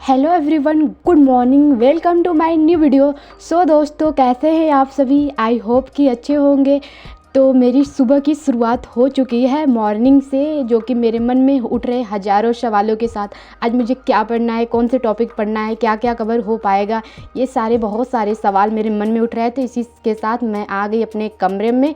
Hello everyone, good morning, welcome to my new video. So दोस्तों, कैसे हैं आप सभी? आई होप कि अच्छे होंगे। तो मेरी सुबह की शुरुआत हो चुकी है मॉर्निंग से, जो कि मेरे मन में उठ रहे हज़ारों सवालों के साथ। आज मुझे क्या पढ़ना है, कौन से टॉपिक पढ़ना है, क्या क्या कवर हो पाएगा, ये बहुत सारे सवाल मेरे मन में उठ रहे थे। इसी के साथ मैं आ गई अपने कमरे में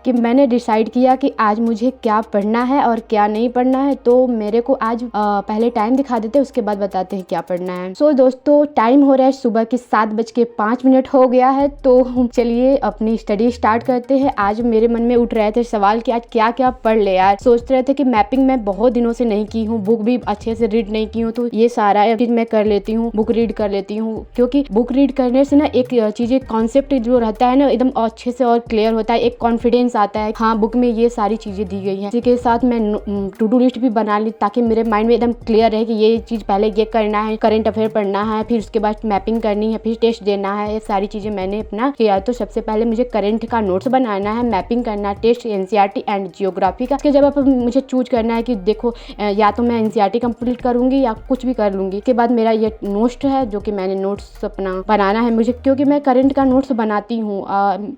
कि मैंने डिसाइड किया कि आज मुझे क्या पढ़ना है और क्या नहीं पढ़ना है। तो मेरे को आज पहले टाइम दिखा देते हैं, उसके बाद बताते हैं क्या पढ़ना है। सो दोस्तों, टाइम हो रहा है सुबह के 7:05 हो गया है। तो चलिए अपनी स्टडी स्टार्ट करते हैं। आज मेरे मन में उठ रहे थे सवाल कि आज क्या क्या पढ़ ले। यार सोच रहे थे कि मैपिंग मैं बहुत दिनों से नहीं की हूँ, बुक भी अच्छे से रीड नहीं की हूँ, तो ये सारा चीज मैं कर लेती हूँ, बुक रीड कर लेती हूँ। क्योंकि बुक रीड करने से ना एक चीज़, कॉन्सेप्ट जो रहता है ना, एकदम अच्छे से और क्लियर होता है, एक कॉन्फिडेंस आता है। हाँ, बुक में ये सारी चीजें दी गई हैं। इसी के साथ मैं टू डू लिस्ट भी बना ली, ताकि मेरे माइंड में एकदम क्लियर रहे कि ये चीज पहले ये करना है, करंट अफेयर पढ़ना है, फिर उसके बाद मैपिंग करनी है, फिर टेस्ट देना है। ये सारी चीजें मैंने अपना किया। तो सबसे पहले मुझे करंट का नोट्स बनाना है, मैपिंग करना, टेस्ट एनसीईआरटी एंड जियोग्राफी का। जब अब मुझे चूज करना है कि देखो या तो मैं एनसीईआरटी कंप्लीट करूंगी या कुछ भी कर लूंगी। इसके बाद मेरा ये नोट्स है, जो कि मैंने नोट्स अपना बनाना है मुझे, क्योंकि मैं करंट का नोट्स बनाती हूँ।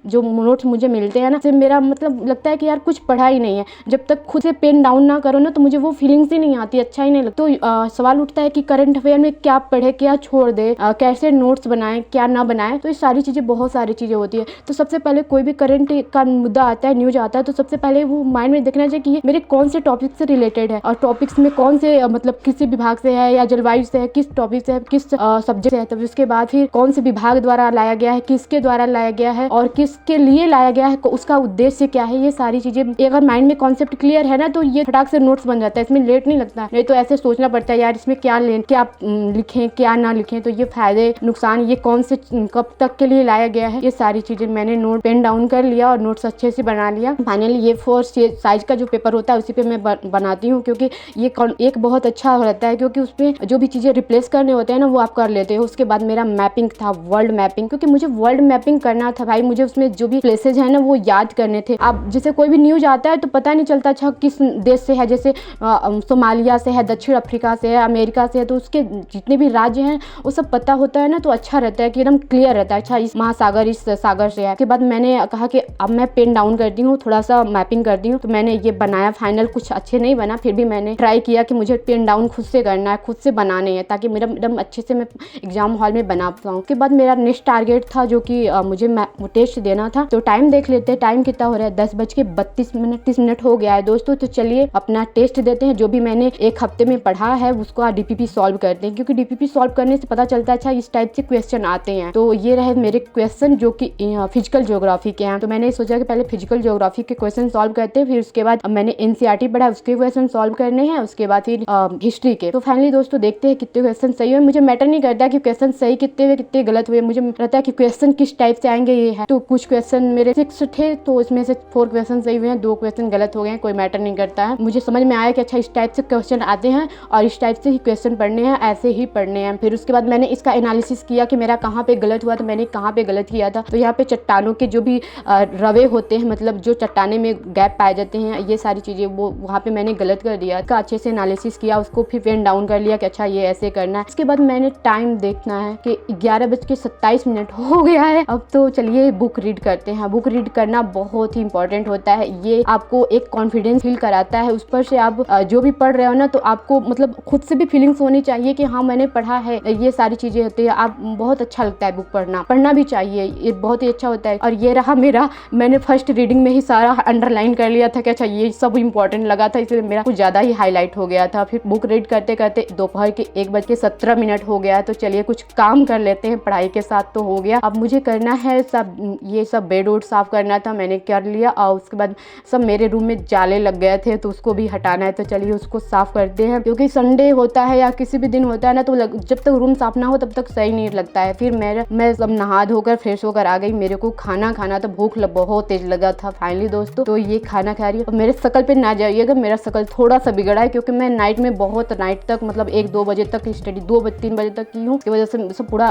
जो नोट्स मुझे मिलते हैं ना, से मेरा मतलब लगता है कि यार कुछ पढ़ा ही नहीं है। जब तक खुद से पेन डाउन ना करो ना, तो मुझे वो फीलिंग्स ही नहीं आती, अच्छा ही नहीं लगता। तो सवाल उठता है कि करंट अफेयर में क्या पढ़े, क्या छोड़ दे, कैसे नोट्स बनाए, क्या ना बनाए। तो ये सारी चीजें, बहुत सारी चीजें होती है। तो सबसे पहले कोई भी करंट का मुद्दा आता है, न्यूज आता है, तो सबसे पहले वो माइंड में देखना चाहिए कि ये मेरे कौन से टॉपिक से रिलेटेड है, और टॉपिक्स में कौन से मतलब किसी विभाग से है या जलवायु से है, किस टॉपिक से है, किस सब्जेक्ट से है। तब उसके बाद फिर कौन से विभाग द्वारा लाया गया है, किसके द्वारा लाया गया है, और किसके लिए लाया गया है, उसका उद्देश्य क्या है। ये सारी चीजें अगर माइंड में कॉन्सेप्ट क्लियर है ना, तो ये फटाक से नोट्स बन जाता है। इसमें लेट नहीं लगता, नहीं तो ऐसे सोचना पड़ता है यार इसमें क्या लिखें क्या ना लिखें। तो ये फायदे नुकसान, ये कौन से कब तक के लिए लाया गया है, ये सारी चीजें मैंने नोट पेन डाउन कर लिया और नोट्स अच्छे से बना लिया। फाइनली ये 4 साइज का जो पेपर होता है, उसी पे मैं बनाती हूँ, क्योंकि ये एक बहुत अच्छा रहता है, क्योंकि उसमें जो भी चीजें रिप्लेस करने होते हैं ना, वो आप कर लेते हो। उसके बाद मेरा मैपिंग था, वर्ल्ड मैपिंग, क्योंकि मुझे वर्ल्ड मैपिंग करना था भाई। मुझे उसमें जो भी प्लेसेज है ना, वो याद करने थे। अब जैसे कोई भी न्यूज आता है तो पता नहीं चलता अच्छा किस देश से है, जैसे सोमालिया से है, दक्षिण अफ्रीका से है, अमेरिका से है, तो उसके जितने भी राज्य हैं वो सब पता होता है ना, तो अच्छा रहता है कि एकदम क्लियर रहता है, अच्छा इस महासागर इस सागर से है। उसके बाद मैंने कहा कि अब मैं पेन डाउन करती हूँ, थोड़ा सा मैपिंग करती हूँ। तो मैंने ये बनाया। फाइनल कुछ अच्छे नहीं बना, फिर भी मैंने ट्राई किया कि मुझे पेन डाउन खुद से करना है, खुद से बनाने हैं, ताकि मेरा एकदम अच्छे से मैं एग्जाम हॉल में बना पाऊँ। उसके बाद मेरा नेक्स्ट टारगेट था, जो कि मुझे टेस्ट देना था। तो टाइम देख लेते हैं, टाइम कितना हो रहा है, 10:32 हो गया है दोस्तों। तो चलिए अपना टेस्ट देते हैं। जो भी मैंने एक हफ्ते में पढ़ा है उसको डीपीपी सॉल्व करते हैं, क्योंकि डीपीपी सॉल्व करने से पता चलता है अच्छा इस टाइप से क्वेश्चन आते हैं। तो ये रहे मेरे क्वेश्चन, जो कि फिजिकल ज्योग्राफी के हैं। तो मैंने सोचा कि पहले फिजिकल ज्योग्राफी के क्वेश्चन सॉल्व करते हैं, फिर उसके बाद मैंने एनसीईआरटी पढ़ा, उसके क्वेश्चन सॉल्व करने हैं, उसके बाद फिर हिस्ट्री के। तो फाइनली दोस्तों देखते हैं कितने क्वेश्चन सही हुए। मुझे मैटर नहीं करता कि क्वेश्चन सही कितने हुए, कितने गलत हुए, मुझे रहता है कि क्वेश्चन किस टाइप से आएंगे ये है। तो कुछ क्वेश्चन मेरे 6 थे, तो इसमें से 4 क्वेश्चन सही हुए हैं, 2 क्वेश्चन गलत हो गए, कोई मैटर नहीं करता है। मुझे समझ में आया कि अच्छा इस टाइप से क्वेश्चन आते हैं और इस टाइप से ही क्वेश्चन पढ़ने हैं, ऐसे ही पढ़ने हैं। फिर उसके बाद मैंने इसका एनालिसिस किया कि मेरा कहाँ पे गलत हुआ, तो मैंने कहाँ पे गलत किया था। तो यहाँ पे चट्टानों के जो भी रवे होते हैं, मतलब जो चट्टाने में गैप पाए जाते हैं, ये सारी चीजें वो वहाँ पे मैंने गलत कर दिया। इसका अच्छे से एनालिसिस किया, उसको फिर पेन डाउन कर लिया कि अच्छा ये ऐसे करना है। इसके बाद मैंने टाइम देखना है कि 11:27 हो गया है। अब तो चलिए बुक रीड करते हैं। बुक रीड करना बहुत ही इंपॉर्टेंट होता है। ये आपको एक कॉन्फिडेंस फील कराता है। उस पर से आप जो भी पढ़ रहे हो ना, तो आपको मतलब खुद से भी फीलिंग्स होनी चाहिए कि हाँ मैंने पढ़ा है। ये सारी चीजें होती है। आप बहुत अच्छा लगता है बुक पढ़ना भी चाहिए, ये बहुत ही अच्छा होता है। और ये रहा मेरा, मैंने फर्स्ट रीडिंग में ही सारा अंडरलाइन कर लिया था कि अच्छा ये सब इंपॉर्टेंट लगा था, इसलिए मेरा कुछ ज्यादा ही हाईलाइट हो गया था। फिर बुक रीड करते करते दोपहर के 1:17 हो गया। तो चलिए कुछ काम कर लेते हैं, पढ़ाई के साथ तो हो गया। अब मुझे करना है ये सब बेड वोड साफ करना था, मैंने कर लिया। और उसके बाद सब मेरे रूम में जाले लग गए थे, तो उसको भी हटाना है। तो चलिए उसको साफ करते हैं, क्योंकि संडे होता है या किसी भी दिन होता है ना, तो जब तक रूम साफ ना हो तब तक सही नहीं लगता है। फिर मैं सब नहा धोकर फ्रेश होकर आ गई। मेरे को खाना था, भूख बहुत तेज लगा था फाइनली दोस्तों। तो ये खाना खा रही है और मेरे शकल पे ना जाइएगा, मेरा शकल थोड़ा सा बिगड़ा है क्योंकि मैं नाइट में बहुत नाइट तक मतलब 1-2 बजे तक स्टडी 2-3 बजे तक की हूँ। इसकी वजह से सब पूरा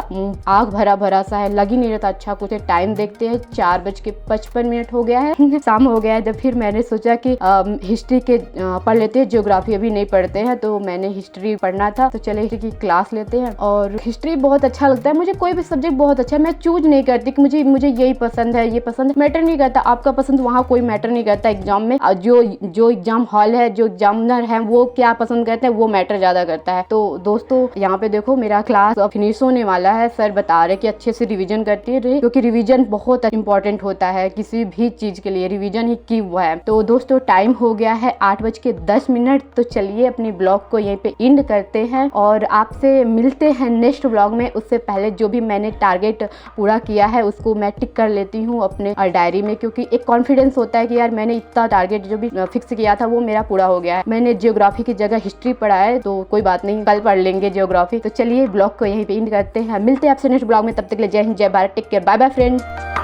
आग भरा भरा सा है, लग ही नहीं रहता अच्छा कुछ। टाइम देखते हैं 4:55 हो गया है शाम हो गया है। जब फिर मैंने सोचा कि हिस्ट्री के पढ़ लेते हैं, ज्योग्राफी अभी नहीं पढ़ते हैं, तो मैंने हिस्ट्री पढ़ना था तो चले हिस्ट्री की क्लास लेते हैं। और हिस्ट्री बहुत अच्छा लगता है मुझे, कोई भी सब्जेक्ट बहुत अच्छा है। मैं चूज नहीं करती कि मुझे यही पसंद है, ये पसंद है, मैटर नहीं करता। आपका पसंद वहाँ कोई मैटर नहीं करता एग्जाम में। जो एग्जाम हॉल है, जो एग्जामिनर है वो क्या पसंद करते हैं वो मैटर ज्यादा करता है। तो दोस्तों यहाँ पे देखो मेरा क्लास फिनिश होने वाला है। सर बता रहे कि अच्छे से रिवीजन करती रहे क्योंकि रिवीजन बहुत इंपॉर्टेंट होता है किसी भी चीज के लिए, रिवीजन ही की हुआ है। तो दोस्तों टाइम हो गया है 8:10। तो चलिए अपनी ब्लॉग को यहीं पे एंड करते हैं और आपसे मिलते हैं नेक्स्ट ब्लॉग में। उससे पहले जो भी मैंने टारगेट पूरा किया है उसको मैं टिक कर लेती हूँ अपने डायरी में, क्योंकि एक कॉन्फिडेंस होता है कि यार मैंने इतना टारगेट जो भी फिक्स किया था वो मेरा पूरा हो गया है। मैंने ज्योग्राफी की जगह हिस्ट्री पढ़ा है तो कोई बात नहीं, कल पढ़ लेंगे ज्योग्राफी। तो चलिए ब्लॉग को यहीं पे एंड करते हैं, मिलते हैं आपसे नेक्स्ट ब्लॉग में। तब तक के लिए जय हिंद, जय Bharat, take care, bye bye friends.